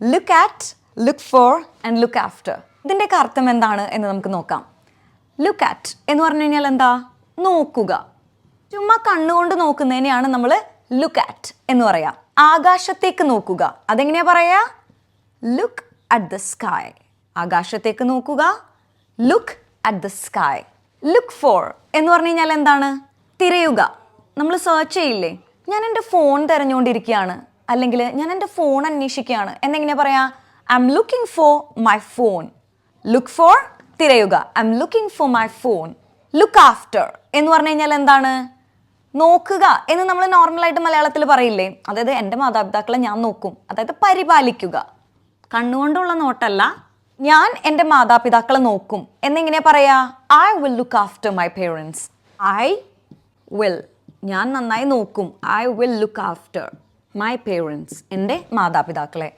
Look at, look for and look after. ഇതിൻ്റെയൊക്കെ അർത്ഥം എന്താണ് എന്ന് നമുക്ക് നോക്കാം. ലുക്ക് ആറ്റ് എന്ന് പറഞ്ഞു കഴിഞ്ഞാൽ എന്താ? നോക്കുക. ചുമ്മാ കണ്ണുകൊണ്ട് നോക്കുന്നതിനെയാണ് നമ്മൾ ലുക്ക് ആറ്റ് എന്ന് പറയാം. ആകാശത്തേക്ക് നോക്കുക, അതെങ്ങനെയാ പറയാ? Look at the sky. ആകാശത്തേക്ക് നോക്കുക, look at the sky. Look for എന്ന് പറഞ്ഞു കഴിഞ്ഞാൽ എന്താണ്? തിരയുക. നമ്മൾ സെർച്ച് ചെയ്യില്ലേ? ഞാൻ എൻ്റെ ഫോൺ തിരഞ്ഞുകൊണ്ടിരിക്കുകയാണ്, അല്ലെങ്കിൽ ഞാൻ എൻ്റെ ഫോൺ അന്വേഷിക്കുകയാണ് എന്നെങ്ങനെ പറയാ? I'm looking for my phone. Look for തിരയുക, I'm looking for my phone. Look after എന്ന് പറഞ്ഞു കഴിഞ്ഞാൽ എന്താണ്? നോക്കുക എന്ന് നമ്മൾ നോർമലായിട്ട് മലയാളത്തിൽ പറയില്ലേ? അതായത് എൻ്റെ മാതാപിതാക്കളെ ഞാൻ നോക്കും, അതായത് പരിപാലിക്കുക. കണ്ണുകൊണ്ടുള്ള നോട്ടല്ല, ഞാൻ എൻ്റെ മാതാപിതാക്കളെ നോക്കും എന്നെങ്ങനെയാ പറയാ? I will look after my parents. I will, ഞാൻ നന്നായി നോക്കും. I will look after my parents, എൻ്റെ മാതാപിതാക്കളെ.